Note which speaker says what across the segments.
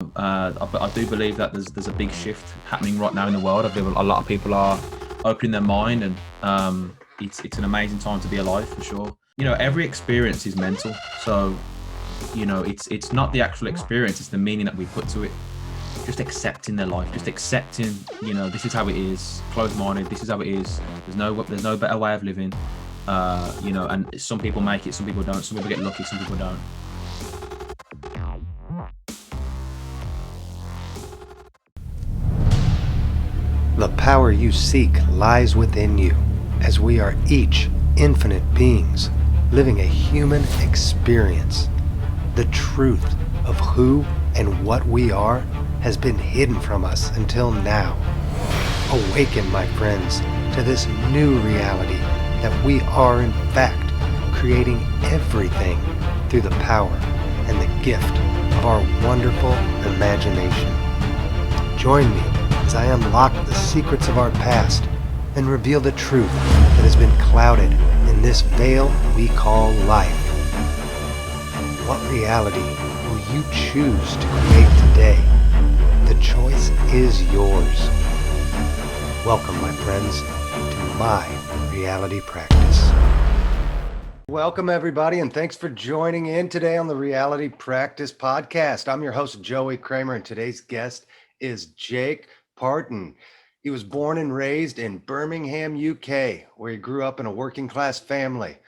Speaker 1: I do believe that there's a big shift happening right now in the world. I believe a lot of people are opening their mind, and it's an amazing time to be alive for sure. Every experience is mental, so it's not the actual experience; it's the meaning that we put to it. Just accepting their life, just accepting, this is how it is. Closed-minded, this is how it is. There's no better way of living. And some people make it, some people don't. Some people get lucky, some people don't.
Speaker 2: The power you seek lies within you, as we are each infinite beings living a human experience. The truth of who and what we are has been hidden from us until now. Awaken, my friends, to this new reality that we are in fact creating everything through the power and the gift of our wonderful imagination. Join me as I unlock the secrets of our past and reveal the truth that has been clouded in this veil we call life. What reality will you choose to create today? The choice is yours. Welcome, my friends, to My Reality Practice. Welcome, everybody, and thanks for joining in today on the Reality Practice podcast. I'm your host, Joey Kramer, and today's guest is Jake Parton. He was born and raised in Birmingham, UK, where he grew up in a working class family.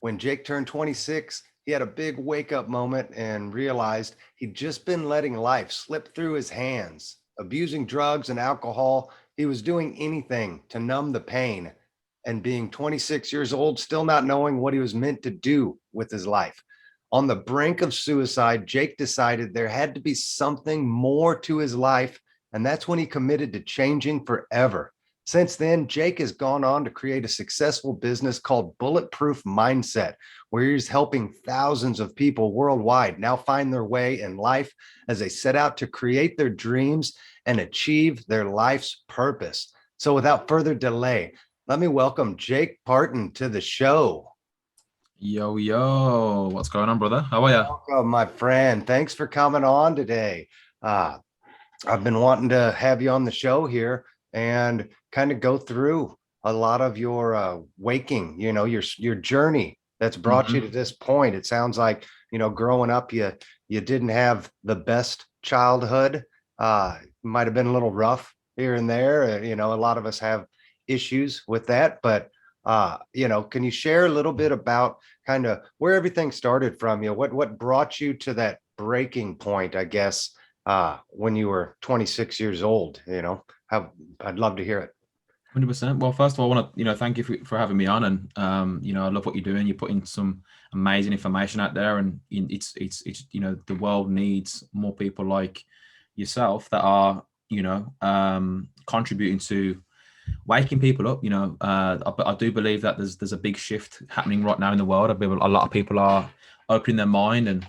Speaker 2: When Jake turned 26, he had a big wake-up moment and realized he'd just been letting life slip through his hands. Abusing drugs and alcohol, he was doing anything to numb the pain. And being 26 years old, still not knowing what he was meant to do with his life. On the brink of suicide, Jake decided there had to be something more to his life, and that's when he committed to changing forever. Since then, Jake has gone on to create a successful business called Bulletproof Mindset, where he's helping thousands of people worldwide now find their way in life as they set out to create their dreams and achieve their life's purpose. So without further delay, let me welcome Jake Parton to the show.
Speaker 1: Yo, what's going on, brother? How are you?
Speaker 2: Welcome, my friend. Thanks for coming on today. I've been wanting to have you on the show here and kind of go through a lot of your waking, your journey that's brought you to this point. It sounds like, growing up, you didn't have the best childhood. Might have been a little rough here and there. A lot of us have issues with that, but can you share a little bit about kind of where everything started from you? What brought you to that breaking point, I guess, when you were 26 years old? I'd love to hear it.
Speaker 1: 100%. Well, first of all, I want to, thank you for having me on, and I love what you're doing. You're putting some amazing information out there, and it's the world needs more people like yourself that are, contributing to waking people up. I do believe that there's a big shift happening right now in the world. I believe a lot of people are opening their mind, and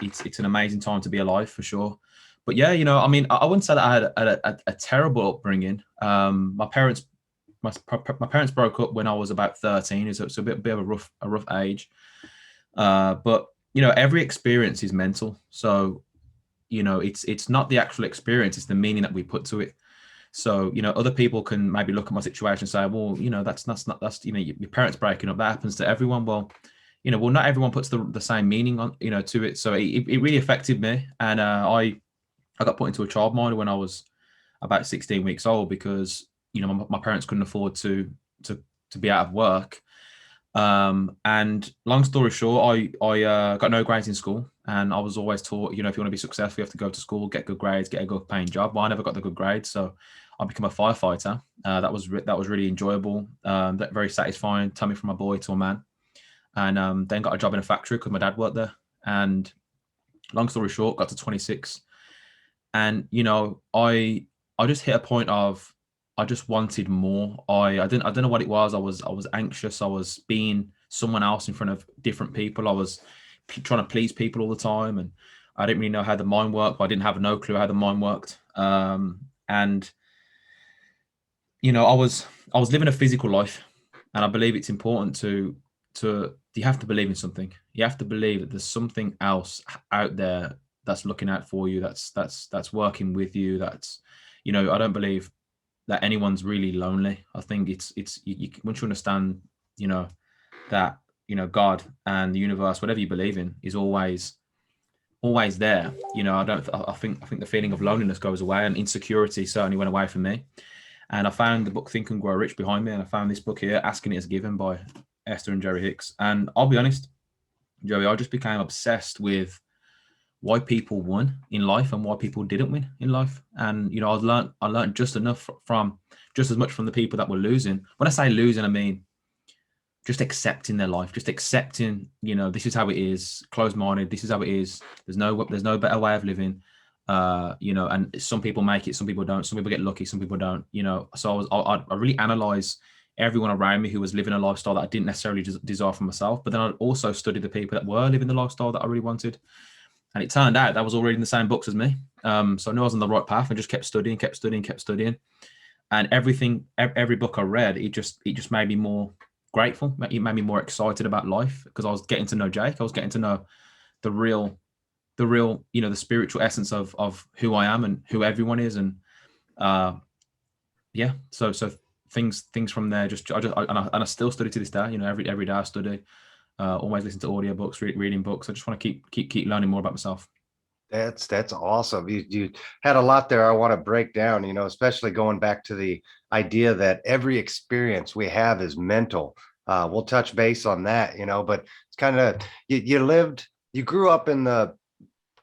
Speaker 1: it's an amazing time to be alive for sure. But yeah, I wouldn't say that I had a terrible upbringing. My parents broke up when I was about 13. It's a bit of a rough age. But every experience is mental. So it's not the actual experience; it's the meaning that we put to it. So other people can maybe look at my situation and say, well, that's your parents breaking up. That happens to everyone. Well, not everyone puts the same meaning on to it. So it really affected me, and I got put into a childminder when I was about 16 weeks old because my parents couldn't afford to be out of work. And long story short, I got no grades in school, and I was always taught, if you want to be successful, you have to go to school, get good grades, get a good paying job. Well, I never got the good grades, so I became a firefighter. That was really enjoyable, very satisfying. Turned me from a boy to a man, and then got a job in a factory because my dad worked there. And long story short, got to 26, and I just hit a point of I just wanted more. I don't know what it was. I was anxious. I was being someone else in front of different people. I was trying to please people all the time, and I didn't really know how the mind worked. I didn't have no clue how the mind worked. And I was living a physical life, and I believe it's important to you have to believe in something. You have to believe that there's something else out there that's looking out for you, that's working with you. That's, you know, I don't believe that anyone's really lonely. I think it's once you understand, you know, that, you know, God and the universe, whatever you believe in, is always there. You know, I think the feeling of loneliness goes away, and insecurity certainly went away from me. And I found the book Think and Grow Rich behind me, and I found this book here, Asking It Is Given, by Esther and Jerry Hicks. And I'll be honest, Joey, I just became obsessed with why people won in life and why people didn't win in life. And, you know, I learned just as much from the people that were losing. When I say losing, I mean just accepting their life, just accepting, you know, this is how it is, closed-minded, this is how it is. There's no better way of living. You know, and some people make it, some people don't, some people get lucky, some people don't, you know. So I really analyze everyone around me who was living a lifestyle that I didn't necessarily desire for myself, but then I also studied the people that were living the lifestyle that I really wanted. And it turned out that was all reading the same books as me. So I knew I was on the right path. I just kept studying. And every book I read, it just made me more grateful. It made me more excited about life, because I was getting to know Jake. I was getting to know the real, you know, the spiritual essence of who I am and who everyone is. And yeah, so things from there, I still study to this day. You know, every day I study. Always listen to audiobooks, reading books. I just want to keep learning more about myself.
Speaker 2: That's awesome. You had a lot there I want to break down, you know, especially going back to the idea that every experience we have is mental. We'll touch base on that, you know, but it's kind of, you grew up in the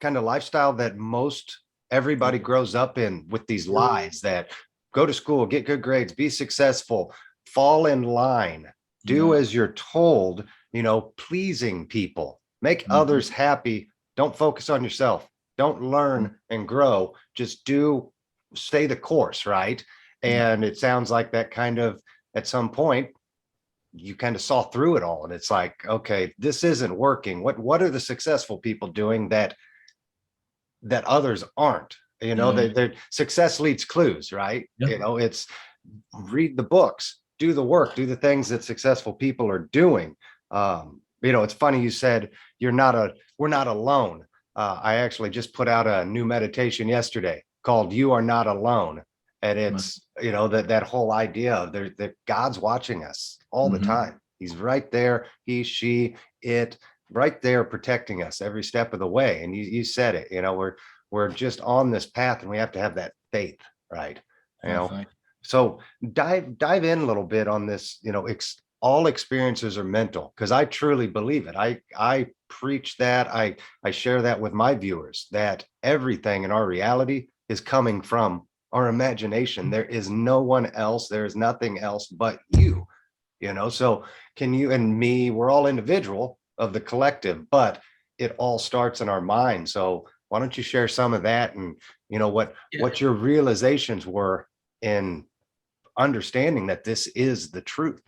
Speaker 2: kind of lifestyle that most everybody grows up in, with these lies that go to school, get good grades, be successful, fall in line, do as you're told, you know, pleasing people, make others happy. Don't focus on yourself. Don't learn and grow. Just stay the course, right? And it sounds like that kind of, at some point, you kind of saw through it all. And it's like, okay, this isn't working. What are the successful people doing that others aren't? You know, their success leads clues, right? You know, it's read the books, do the work, do the things that successful people are doing. You know, it's funny you said we're not alone. I actually just put out a new meditation yesterday called You Are Not Alone. And it's, you know, that whole idea of that God's watching us all the time. He's right there, he, she, it, right there protecting us every step of the way. And you said it, you know, we're just on this path, and we have to have that faith, right? You know, so dive in a little bit on this, you know, all experiences are mental, because I truly believe it. I preach that. I share that with my viewers, that everything in our reality is coming from our imagination. There is no one else. There is nothing else but you, you know. So can you and me, we're all individual of the collective, but it all starts in our mind. So why don't you share some of that, and, you know, what your realizations were in understanding that this is the truth?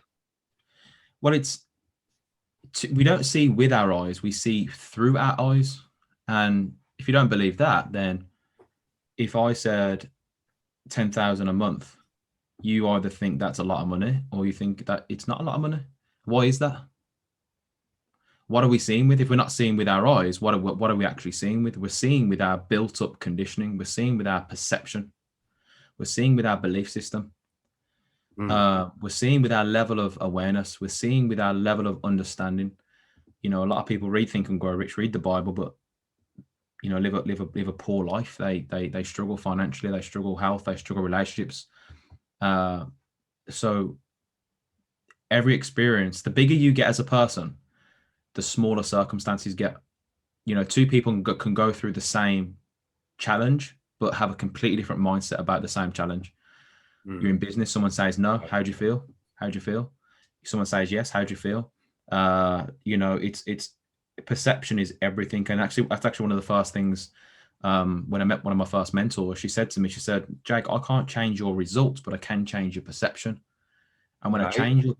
Speaker 1: Well, we don't see with our eyes, we see through our eyes. And if you don't believe that, then if I said 10,000 a month, you either think that's a lot of money, or you think that it's not a lot of money. Why is that? What are we seeing with? If we're not seeing with our eyes, what are we actually seeing with? We're seeing with our built-up conditioning. We're seeing with our perception. We're seeing with our belief system. We're seeing with our level of awareness. We're seeing with our level of understanding. You know, a lot of people read Think and Grow Rich, read the Bible, but, you know, live a poor life. They struggle financially. They struggle health. They struggle relationships. So every experience, the bigger you get as a person, the smaller circumstances get. You know, two people can go through the same challenge, but have a completely different mindset about the same challenge. You're in business, someone says no, how do you feel? How do you feel? Someone says yes, how do you feel? You know, it's perception is everything. And actually, that's actually one of the first things, when I met one of my first mentors, she said to me, she said, Jake, I can't change your results, but I can change your perception. And when I change your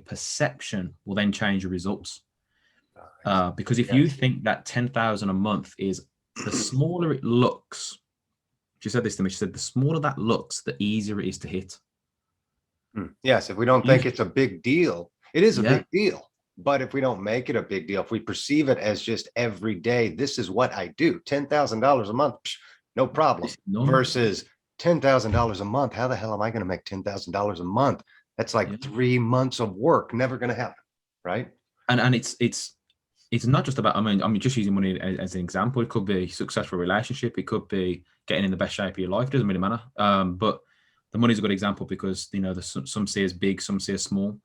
Speaker 1: perception will then change your results. Because if you think that 10,000 a month is, the smaller it looks, she said this to me, she said, the smaller that looks, the easier it is to hit.
Speaker 2: Yes, if we don't think it's a big deal, it is a big deal. But if we don't make it a big deal, if we perceive it as just every day, this is what I do, $10,000 a month, no problem. Versus $10,000 a month. How the hell am I going to make $10,000 a month? That's like 3 months of work. Never going to happen. Right.
Speaker 1: And it's not just about, I mean, just using money as an example. It could be successful relationship. It could be getting in the best shape of your life. It doesn't really matter. But the money's a good example because, some see as big, some see as small.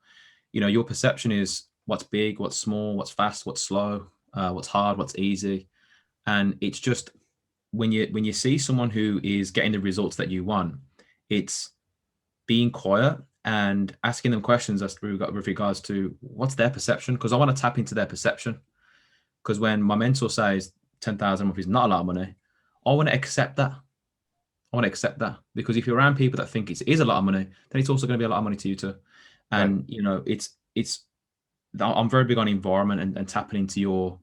Speaker 1: Your perception is what's big, what's small, what's fast, what's slow, what's hard, what's easy. And it's just when you see someone who is getting the results that you want, it's being quiet and asking them questions as with regards to what's their perception, because I want to tap into their perception. Because when my mentor says 10,000 a month is not a lot of money, I want to accept that. Because if you're around people that think it is a lot of money, then it's also going to be a lot of money to you too. And it's I'm very big on environment and tapping into your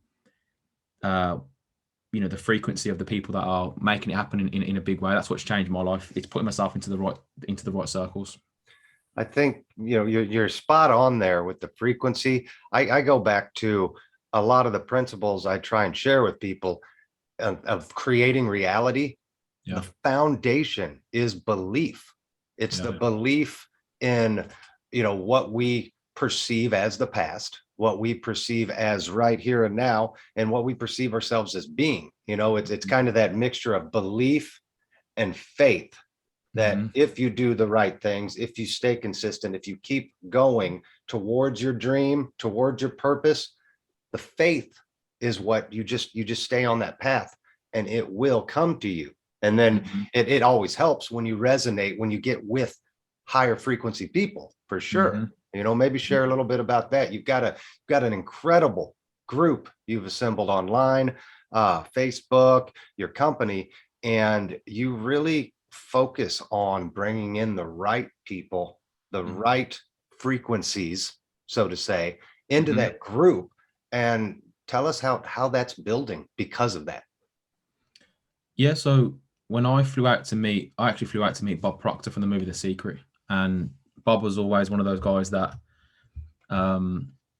Speaker 1: the frequency of the people that are making it happen in a big way. That's what's changed my life. It's putting myself into the right circles.
Speaker 2: I think you're spot on there with the frequency. I go back to a lot of the principles I try and share with people of creating reality. Yeah. The foundation is belief. It's the belief in what we perceive as the past, what we perceive as right here and now, and what we perceive ourselves as being. It's kind of that mixture of belief and faith that if you do the right things, if you stay consistent, if you keep going towards your dream, towards your purpose, the faith is what you just stay on that path and it will come to you. And then it always helps when you resonate, when you get with higher frequency people, for sure. Maybe share a little bit about that. You've got an incredible group you've assembled online, Facebook, your company, and you really focus on bringing in the right people, the right frequencies, so to say, into that group. And tell us how that's building because of that.
Speaker 1: Yeah, so when I actually flew out to meet Bob Proctor from the movie The Secret. And Bob was always one of those guys that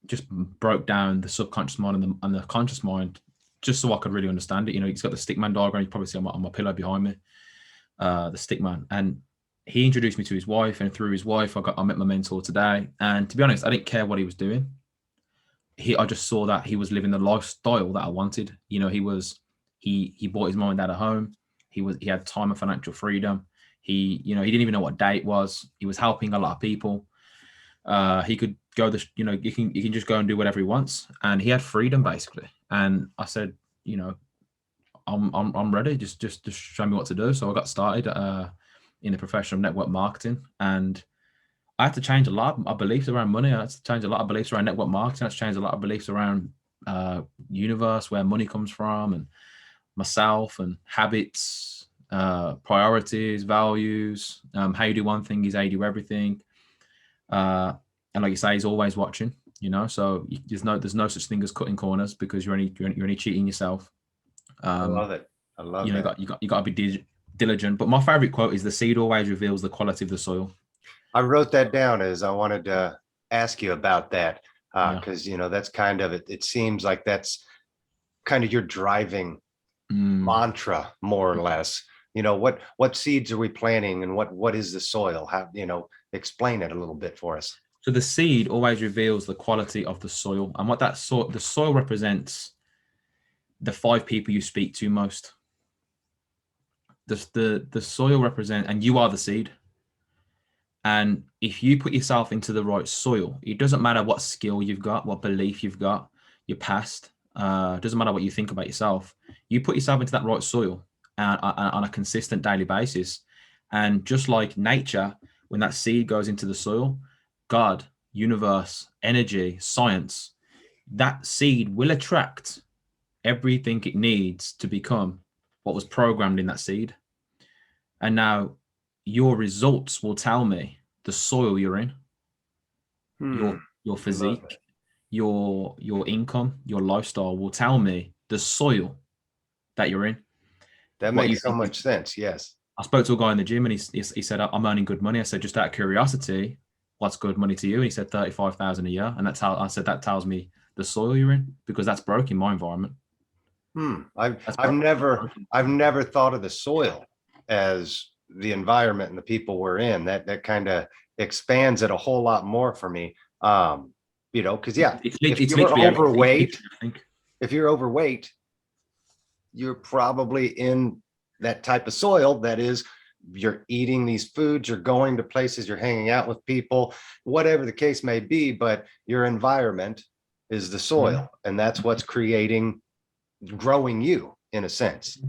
Speaker 1: just broke down the subconscious mind and the conscious mind just so I could really understand it. He's got the stickman diagram. You probably see on my pillow behind me, the stickman. And he introduced me to his wife, and through his wife, I met my mentor today. And to be honest, I didn't care what he was doing. I just saw that he was living the lifestyle that I wanted. He bought his mom and dad a home. He had time and financial freedom. He didn't even know what day it was. He was helping a lot of people. He could go he can just go and do whatever he wants, and he had freedom basically. And I said, I'm ready. Just show me what to do. So I got started in the profession of network marketing, and I had to change a lot of my beliefs around money. I had to change a lot of beliefs around network marketing. I had to change a lot of beliefs around universe, where money comes from, and myself, and habits, priorities, values. How you do one thing is how you do everything. And like you say, he's always watching. So there's no such thing as cutting corners, because you're only cheating yourself.
Speaker 2: I love it. I love it.
Speaker 1: You got to be diligent. But my favorite quote is, "The seed always reveals the quality of the soil."
Speaker 2: I wrote that down as I wanted to ask you about that, because that's kind of it. It seems like that's kind of your driving mantra, more or less. What seeds are we planting, and what is the soil? How explain it a little bit for us.
Speaker 1: So the seed always reveals the quality of the soil, and what the soil represents the 5 people you speak to most. The soil represent, and you are the seed. And if you put yourself into the right soil, it doesn't matter what skill you've got, what belief you've got, your past, it doesn't matter what you think about yourself. You put yourself into that right soil on a consistent daily basis. And just like nature, when that seed goes into the soil, God, universe, energy, science, that seed will attract everything it needs to become what was programmed in that seed. And now your results will tell me the soil you're in, your physique, your income, your lifestyle will tell me the soil that you're in.
Speaker 2: That makes so much sense. Yes.
Speaker 1: I spoke to a guy in the gym, and he said, "I'm earning good money." I said, "Just out of curiosity, what's good money to you? And he said 35,000 a year. And that's how I said, that tells me the soil you're in, because that's broken my environment.
Speaker 2: I've never thought of the soil as the environment and the people we're in. That kind of expands it a whole lot more for me. Because if you're overweight, you're probably in that type of soil. That is, you're eating these foods, you're going to places, you're hanging out with people, whatever the case may be, but your environment is the soil, and that's what's growing you in a sense.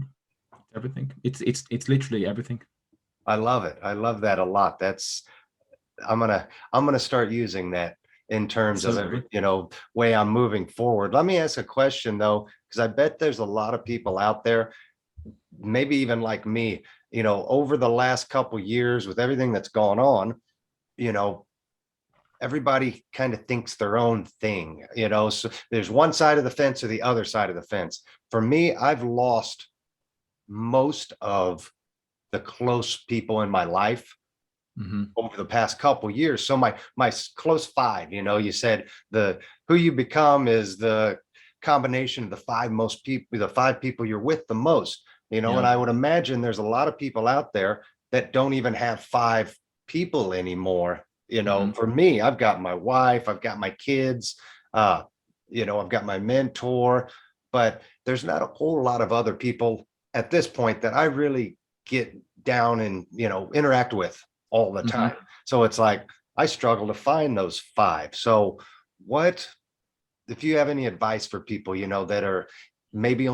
Speaker 1: Everything. It's literally everything.
Speaker 2: I love it. I love that a lot. I'm gonna start using that in terms of every, way I'm moving forward. Let me ask a question though, because I bet there's a lot of people out there, maybe even like me, over the last couple years with everything that's gone on, everybody kind of thinks their own thing, so there's one side of the fence or the other side of the fence. For me, I've lost most of the close people in my life over the past couple years. So my close five, you said who you become is the combination of the five people you're with the most, and I would imagine there's a lot of people out there that don't even have five people anymore. For me, I've got my wife, I've got my kids, I've got my mentor, but there's not a whole lot of other people at this point that I really get down and, interact with all the time. So it's like, I struggle to find those five. So if you have any advice for people, that are maybe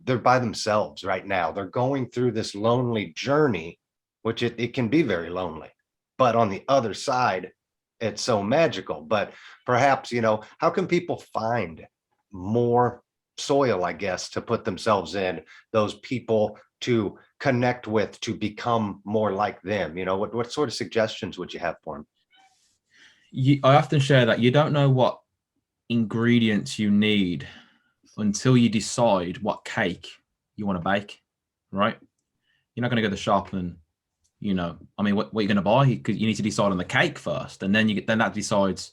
Speaker 2: they're by themselves right now, they're going through this lonely journey, which it can be very lonely, but on the other side, it's so magical. But perhaps, how can people find more soil, I guess, to put themselves in, those people to connect with, to become more like them? What sort of suggestions would you have for them?
Speaker 1: I often share that you don't know what ingredients you need until you decide what cake you want to bake, right? You're not going to go to the shop and, what you're going to buy, because you need to decide on the cake first, and then that decides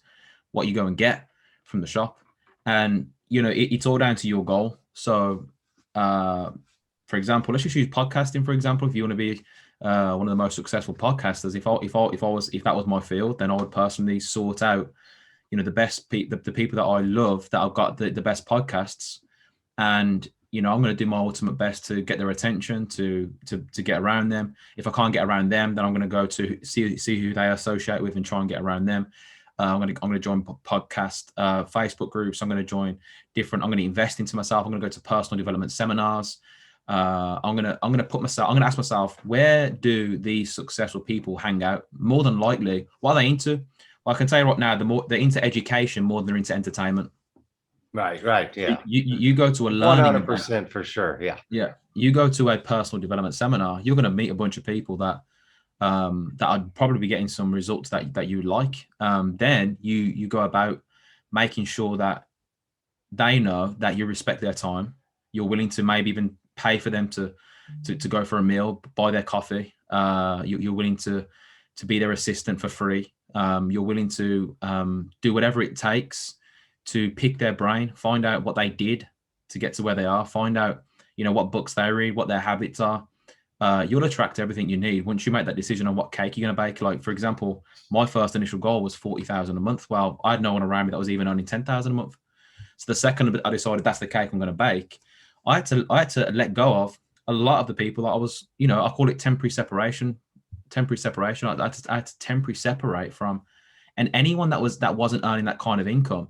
Speaker 1: what you go and get from the shop. And, it's all down to your goal. So, for example, let's just use podcasting, for example. If you want to be one of the most successful podcasters, if that was my field, then I would personally sort out, the best the people that I love, that I've got the best podcasts, and I'm going to do my ultimate best to get their attention, to get around them. If I can't get around them, then I'm going to go to see who they associate with and try and get around them. I'm going to join podcast Facebook groups. I'm going to invest into myself. I'm going to go to personal development seminars. I'm going to ask myself, where do these successful people hang out? More than likely, what are they into? Well, I can tell you right now, they're into education more than they're into entertainment.
Speaker 2: Right. Yeah.
Speaker 1: You go to a learning
Speaker 2: 100% for sure. Yeah.
Speaker 1: Yeah. You go to a personal development seminar, you're going to meet a bunch of people that I'd probably be getting some results that you like. Then you go about making sure that they know that you respect their time. You're willing to maybe even pay for them to go for a meal, buy their coffee. You're willing to be their assistant for free. You're willing to do whatever it takes to pick their brain, find out what they did to get to where they are, find out, what books they read, what their habits are. You'll attract everything you need once you make that decision on what cake you're going to bake. Like, for example, my first initial goal was 40,000 a month. Well, I had no one around me that was even earning 10,000 a month. So the second I decided that's the cake I'm going to bake, I had to let go of a lot of the people that I was, I call it temporary separation. I had to temporarily separate from, and anyone that wasn't earning that kind of income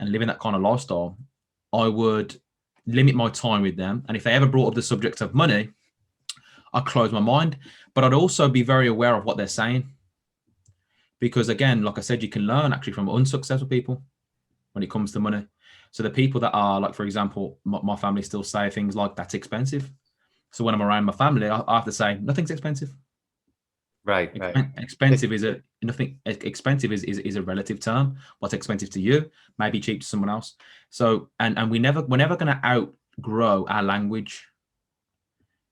Speaker 1: and living that kind of lifestyle, I would limit my time with them. And if they ever brought up the subject of money, I'd close my mind, but I'd also be very aware of what they're saying. Because again, like I said, you can learn actually from unsuccessful people when it comes to money. So the people that are, like, for example, my family still say things like, that's expensive. So when I'm around my family, I have to say, nothing's expensive.
Speaker 2: Right.
Speaker 1: Expensive is a relative term. What's expensive to you may be cheap to someone else. So, and we're never going to outgrow our language.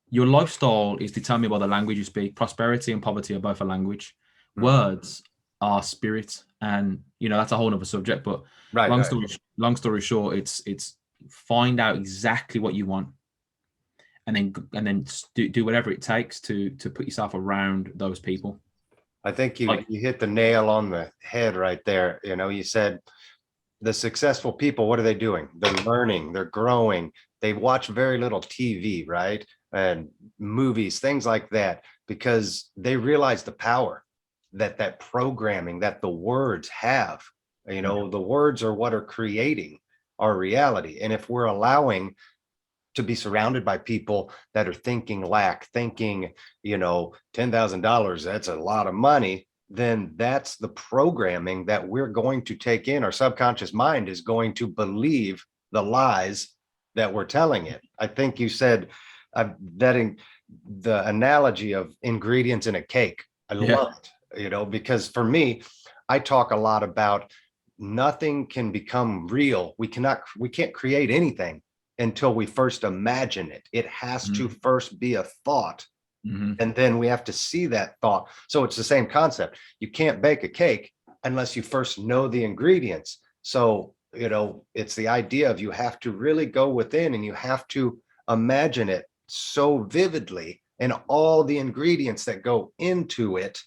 Speaker 1: Your lifestyle is determined by the language you speak. Prosperity and poverty are both a language. Words our spirit, and that's a whole other subject. But
Speaker 3: Right.
Speaker 1: long story short, it's find out exactly what you want, and then do whatever it takes to put yourself around those people.
Speaker 3: I think you hit the nail on the head right there. You said the successful people, what are they doing? They're learning, they're growing. They watch very little TV, right? And movies, things like that, because they realize the power that programming, that the words have. The words are what are creating our reality. And if we're allowing to be surrounded by people that are thinking thinking, $10,000, that's a lot of money, then that's the programming that we're going to take in. Our subconscious mind is going to believe the lies that we're telling it. I think you said that the analogy of ingredients in a cake. I love it, because for me, I talk a lot about nothing can become real. We can't create anything until we first imagine it. It has to first be a thought. And then we have to see that thought. So it's the same concept. You can't bake a cake unless you first know the ingredients. So, it's the idea of you have to really go within and you have to imagine it so vividly and all the ingredients that go into it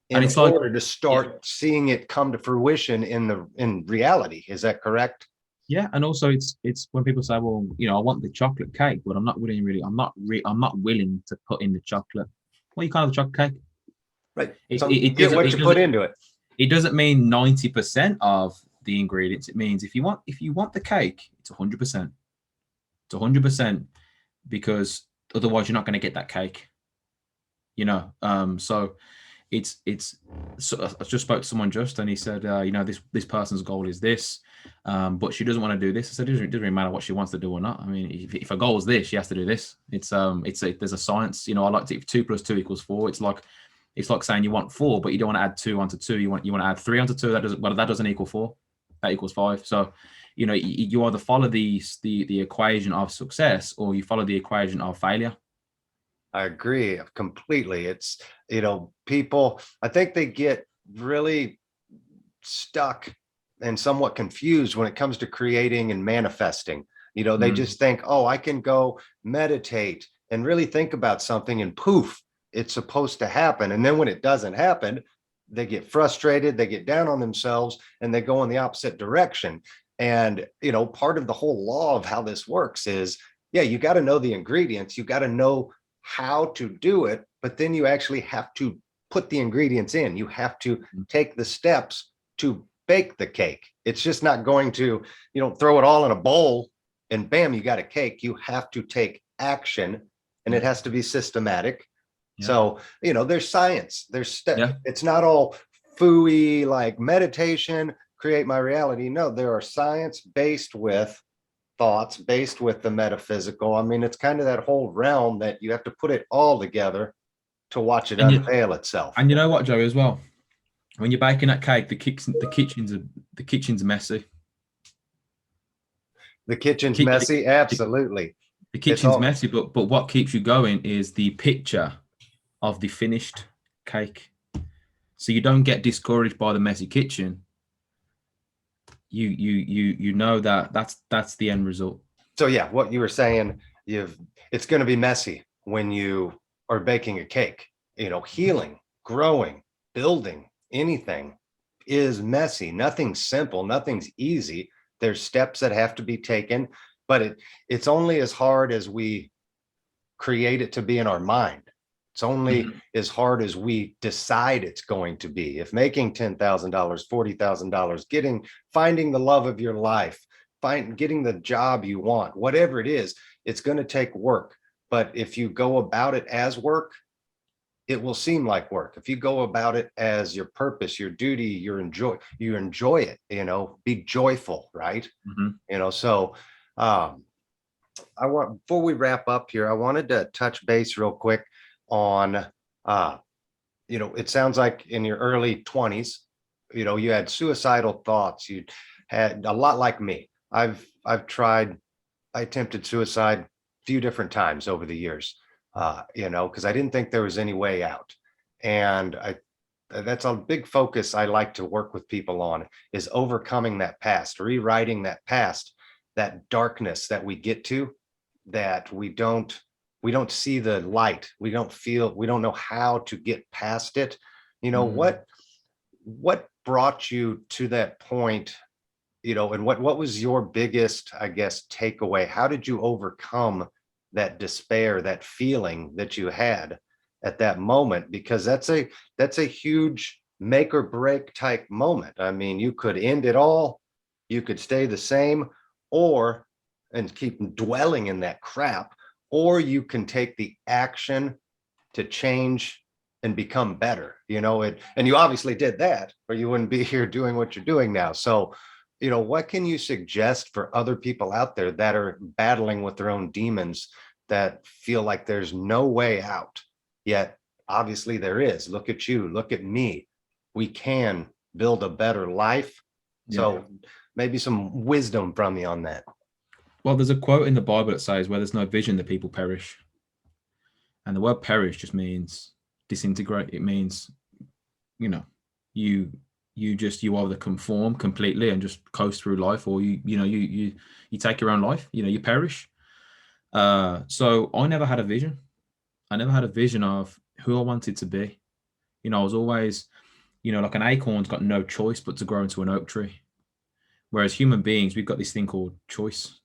Speaker 3: in order to start seeing it come to fruition in reality. Is that correct?
Speaker 1: Yeah, and also it's when people say, well, I want the chocolate cake, but I'm not willing to put in the chocolate. Well, you can't have the chocolate cake.
Speaker 3: Right.
Speaker 1: Get
Speaker 3: what you put into it.
Speaker 1: It doesn't mean 90% of the ingredients. It means if you want the cake, it's 100%. It's 100%, because otherwise you're not going to get that cake. So so I just spoke to someone and he said, this person's goal is this, but she doesn't want to do this. I said, it doesn't really matter what she wants to do or not. I mean, if her goal is this, she has to do this. There's a science. I like to, if 2 + 2 = 4. It's like saying you want 4, but you don't want to add 2 onto 2. You want to add 3 onto 2. That doesn't equal 4. That equals 5. So, you either follow the equation of success or you follow the equation of failure.
Speaker 3: I agree completely. It's, people, I think they get really stuck and somewhat confused when it comes to creating and manifesting. They just think, oh, I can go meditate and really think about something and poof, it's supposed to happen. And then when it doesn't happen, they get frustrated, they get down on themselves, and they go in the opposite direction. And, part of the whole law of how this works is, you got to know the ingredients, you got to know how to do it, but then you actually have to put the ingredients in. You have to take the steps to bake the cake. It's just not going to, throw it all in a bowl and bam, you got a cake. You have to take action, and it has to be systematic. So, there's science, there's steps. It's not all phooey like meditation, create my reality. No, there are science based with thoughts, based with the metaphysical. I mean, it's kind of that whole realm that you have to put it all together to watch it unveil itself.
Speaker 1: And you know what, Joey, as well, when you're baking that cake, the kitchen's messy.
Speaker 3: The kitchen's messy, absolutely.
Speaker 1: The kitchen's messy, but what keeps you going is the picture of the finished cake. So you don't get discouraged by the messy kitchen. You know that's the end result.
Speaker 3: So yeah, what you were saying, it's going to be messy when you are baking a cake. Healing, growing, building, anything is messy. Nothing's simple, nothing's easy. There's steps that have to be taken, but it's only as hard as we create it to be in our mind. It's only as hard as we decide it's going to be. If making $10,000, $40,000, finding the love of your life, getting the job you want, whatever it is, it's going to take work. But if you go about it as work, it will seem like work. If you go about it as your purpose, your duty, you enjoy it, be joyful, right? So before we wrap up here, I wanted to touch base real quick on, it sounds like in your early 20s, you had suicidal thoughts. You had a lot like me. I attempted suicide a few different times over the years, because I didn't think there was any way out. And that's a big focus I like to work with people on, is overcoming that past, rewriting that past, that darkness that we get to, that we don't see the light. We don't know how to get past it. You know, what brought you to that point, you know, and what was your biggest, I guess, takeaway? How did you overcome that despair, that feeling that you had at that moment? Because that's a huge make or break type moment. I mean, you could end it all, you could stay the same, or and keep dwelling in that crap, or you can take the action to change and become better, you know. And you obviously did that, or you wouldn't be here doing what you're doing now. So, you know, what can you suggest for other people out there that are battling with their own demons, that feel like there's no way out, yet obviously there is? Look at you, look at me. We can build a better life. So maybe some wisdom from you on that.
Speaker 1: Well, there's a quote in the Bible that says, where there's no vision, the people perish. And the word perish just means disintegrate. It means, you know, you either conform completely and just coast through life, or you take your own life, you know, you perish. So I never had a vision. I never had a vision of who I wanted to be. You know, I was always, you know, like an acorn's got no choice but to grow into an oak tree. Whereas human beings, we've got this thing called choice.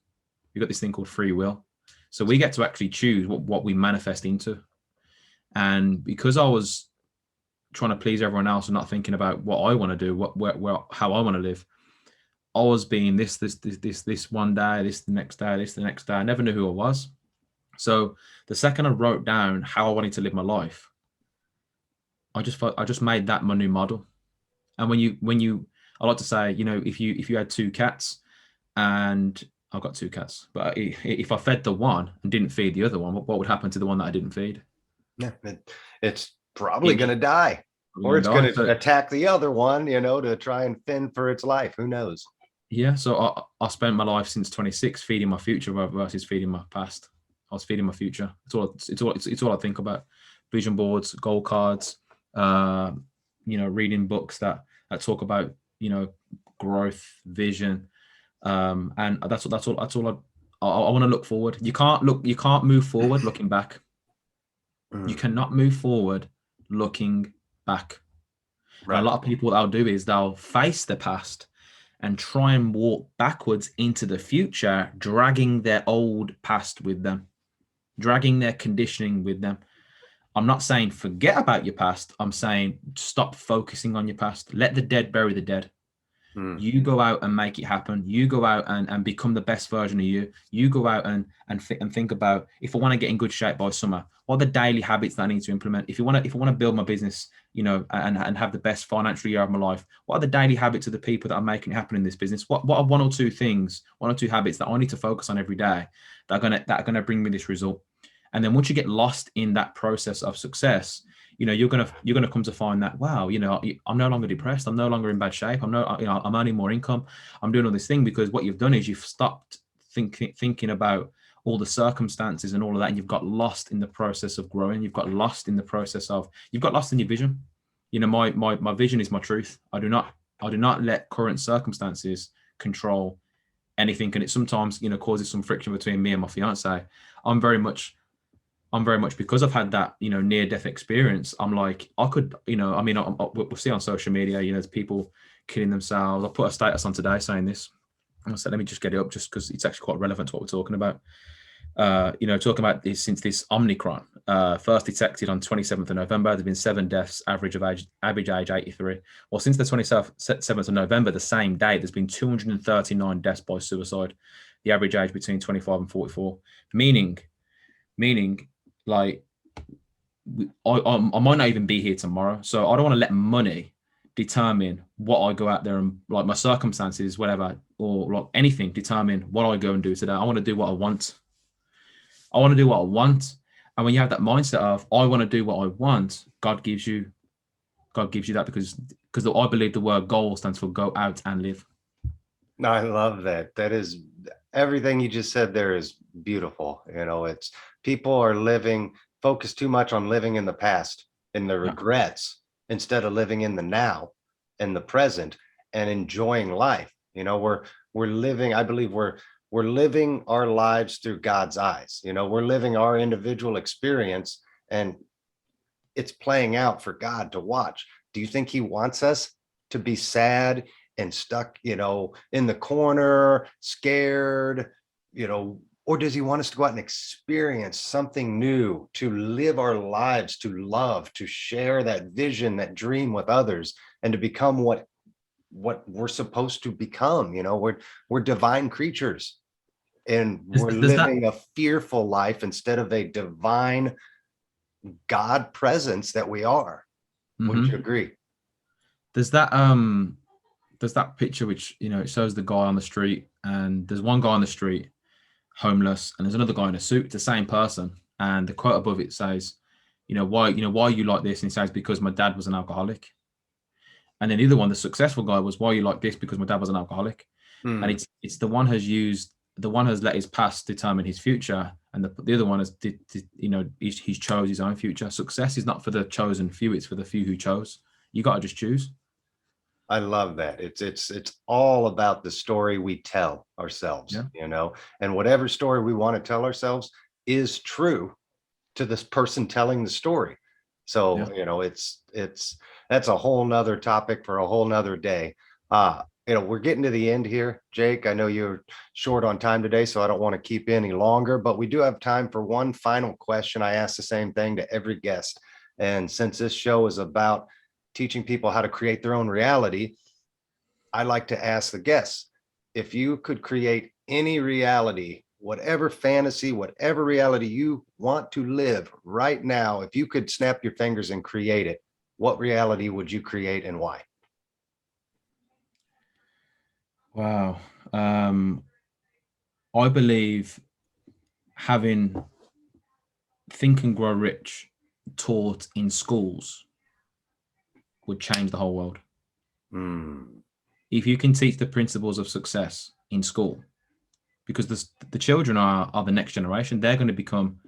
Speaker 1: We've got this thing called free will. So we get to actually choose what we manifest into. And because I was trying to please everyone else and not thinking about what I want to do, how I want to live, I was being this one day, this the next day, this the next day. I never knew who I was. So the second I wrote down how I wanted to live my life, I just made that my new model. And when you, I like to say, you know, if you had two cats, and I've got two cats, but if I fed the one and didn't feed the other one, what would happen to the one that I didn't feed?
Speaker 3: Yeah, it's probably going to die, or it's going to attack the other one, you know, to try and fend for its life. Who knows?
Speaker 1: Yeah. So I spent my life since 26 feeding my future versus feeding my past. I was feeding my future. It's all I think about. Vision boards, goal cards, you know, reading books that talk about, you know, growth, vision. And that's all I want to look forward. You can't move forward looking back. You cannot move forward looking back. Right. A lot of people, what they'll do is they'll face the past and try and walk backwards into the future, dragging their old past with them, dragging their conditioning with them. I'm not saying forget about your past. I'm saying stop focusing on your past. Let the dead bury the dead. You go out and make it happen. You go out and become the best version of you. You go out and think about, if I want to get in good shape by summer, what are the daily habits that I need to implement? If I want to build my business, you know, and have the best financial year of my life, what are the daily habits of the people that are making it happen in this business? What are one or two habits that I need to focus on every day that are gonna bring me this result? And then once you get lost in that process of success, you know, you're gonna come to find that, wow, you know, I'm no longer depressed. I'm no longer in bad shape. I'm earning more income. I'm doing all this thing because what you've done is you've stopped thinking about all the circumstances and all of that, and you've got lost in the process of growing. You've got lost in your vision. You know, my vision is my truth. I do not let current circumstances control anything, and it sometimes, you know, causes some friction between me and my fiance. I'm very much, because I've had that, you know, near-death experience. I'm like, I could, you know, I mean, we'll see on social media, you know, there's people killing themselves. I put a status on today saying this. I said, let me just get it up just because it's actually quite relevant to what we're talking about. You know, talking about this, since this Omicron first detected on 27th of November, there's been 7 deaths, average age 83. Well, since the 27th of November, the same day, there's been 239 deaths by suicide. The average age between 25 and 44. Meaning, like, I might not even be here tomorrow. So I don't want to let money determine what I go out there and, like, my circumstances, whatever, or like anything, determine what I go and do today. I want to do what I want. And when you have that mindset of, I want to do what I want, God gives you that, because I believe the word goal stands for go out and live.
Speaker 3: No, I love that. That is, everything you just said there is beautiful. You know, it's, people are focused too much on living in the past, in the regrets, instead of living in the now and the present and enjoying life. We're living, I believe we're living our lives through God's eyes. We're living our individual experience, and it's playing out for God to watch. Do you think he wants us to be sad and stuck, in the corner, scared, or does he want us to go out and experience something new, to live our lives, to love, to share that vision, that dream with others, and to become what we're supposed to become? We're divine creatures, and we're living a fearful life instead of a divine God presence that we are. Wouldn't you agree?
Speaker 1: There's that picture which, it shows the guy on the street, and there's one guy on the street homeless, and there's another guy in a suit. It's the same person, and the quote above it says, why are you like this? And he says, because my dad was an alcoholic. And then the other one, the successful guy, was, why are you like this? Because my dad was an alcoholic. And it's the one has let his past determine his future, and the other one has he's chose his own future. Success is not for the chosen few, it's for the few who chose. You got to just choose.
Speaker 3: I love that. It's all about the story we tell ourselves, and whatever story we want to tell ourselves is true to this person telling the story. So, that's a whole nother topic for a whole nother day. We're getting to the end here, Jake. I know you're short on time today, so I don't want to keep any longer, but we do have time for one final question. I ask the same thing to every guest. And since this show is about teaching people how to create their own reality, I like to ask the guests, if you could create any reality, whatever fantasy, whatever reality you want to live right now, if you could snap your fingers and create it, what reality would you create and why?
Speaker 1: Wow. I believe having Think and Grow Rich taught in schools would change the whole world. If you can teach the principles of success in school, because the children are the next generation, they're going to become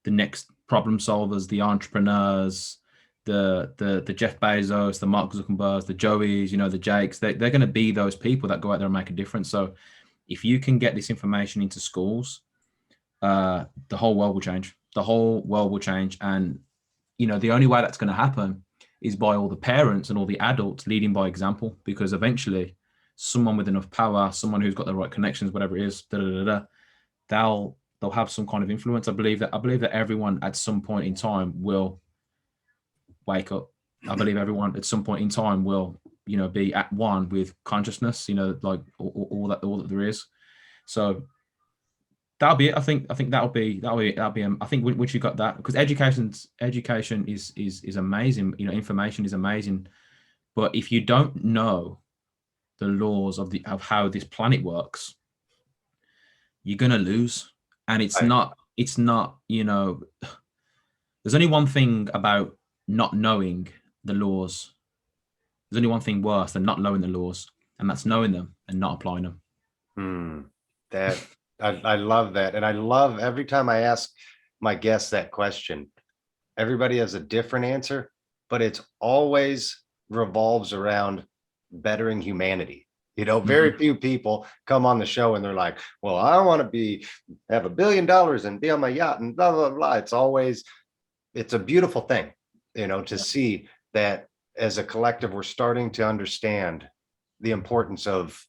Speaker 1: the next problem solvers, the entrepreneurs, the Jeff Bezos, the Mark Zuckerbergs, the Joeys, the Jakes. They're going to be those people that go out there and make a difference. So if you can get this information into schools, the whole world will change. The whole world will change. And, the only way that's going to happen is by all the parents and all the adults leading by example, because eventually someone with enough power, someone who's got the right connections, whatever it is, they'll have some kind of influence. I believe that everyone at some point in time will wake up. I believe everyone at some point in time will, be at one with consciousness, like all that there is. So that'll be it. I think that'll be. I think once you got that, because education is amazing. Information is amazing, but if you don't know the laws of how this planet works, you're gonna lose. And it's not. There's only one thing about not knowing the laws. There's only one thing worse than not knowing the laws, and that's knowing them and not applying them.
Speaker 3: That I love that. And I love every time I ask my guests that question, everybody has a different answer, but it's always revolves around bettering humanity. Very few people come on the show and they're like, well, I want to have $1 billion and be on my yacht and blah, blah, blah. It's a beautiful thing, to see that as a collective, we're starting to understand the importance of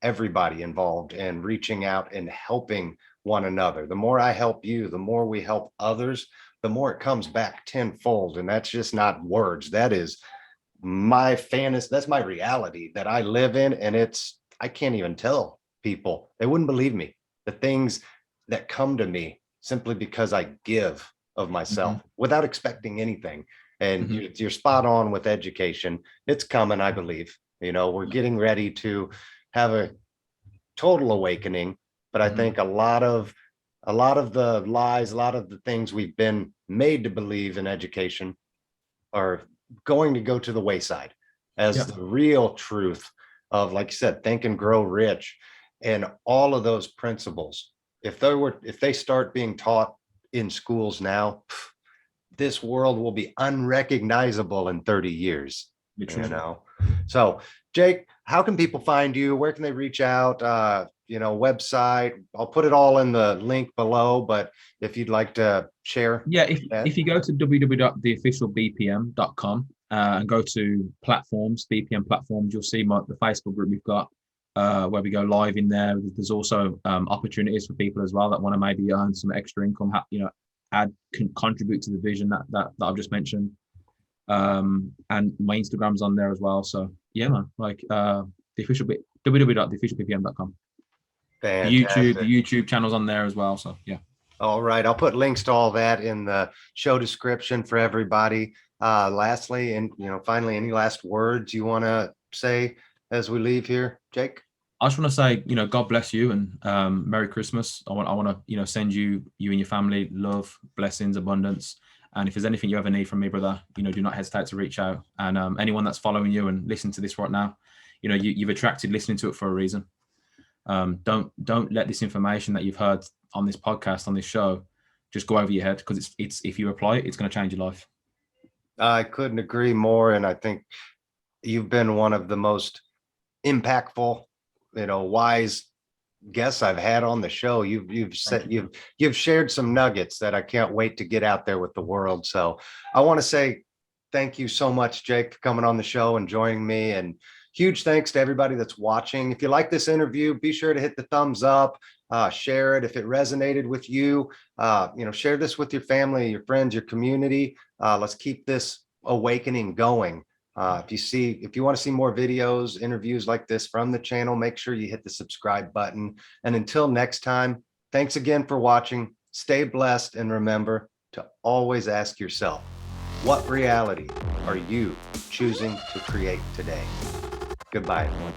Speaker 3: everybody involved and reaching out and helping one another. The more I help you, the more we help others, the more it comes back tenfold. And that's just not words. That is my fantasy. That's my reality that I live in. And I can't even tell people. They wouldn't believe me. The things that come to me simply because I give of myself without expecting anything. And you're spot on with education. It's coming, I believe. We're getting ready to have a total awakening, but I think a lot of the lies, a lot of the things we've been made to believe in education are going to go to the wayside as the real truth of, like you said, Think and Grow Rich and all of those principles. If they start being taught in schools now, this world will be unrecognizable in 30 years.
Speaker 1: Literally.
Speaker 3: You know, so Jake, how can people find you? Where can they reach out? Website. I'll put it all in the link below, but if you'd like to share.
Speaker 1: Yeah, if you go to www.theofficialbpm.com and go to platforms, BPM platforms, you'll see the Facebook group we've got where we go live in there. There's also opportunities for people as well that want to maybe earn some extra income, contribute to the vision that I've just mentioned. And my Instagram's on there as well. So yeah, man, www.theofficialbpm.com. The YouTube channel's on there as well. So yeah.
Speaker 3: All right. I'll put links to all that in the show description for everybody. Lastly, and finally, any last words you want to say as we leave here, Jake?
Speaker 1: I just want to say, God bless you and Merry Christmas. I want to, send you and your family love, blessings, abundance. And if there's anything you ever need from me, brother, do not hesitate to reach out. And anyone that's following you and listening to this right now, you've attracted listening to it for a reason. Don't let this information that you've heard on this podcast, on this show, just go over your head, because it's if you apply it, it's going to change your life.
Speaker 3: I couldn't agree more. And I think you've been one of the most impactful, wise guests I've had on the show. You've shared some nuggets that I can't wait to get out there with the world. So I want to say thank you so much, Jake, for coming on the show and joining me. And huge thanks to everybody that's watching. If you like this interview, be sure to hit the thumbs up, share it. If it resonated with you, share this with your family, your friends, your community. Let's keep this awakening going. If you want to see more videos, interviews like this from the channel, make sure you hit the subscribe button. And until next time, thanks again for watching. Stay blessed, and remember to always ask yourself, what reality are you choosing to create today? Goodbye, everyone.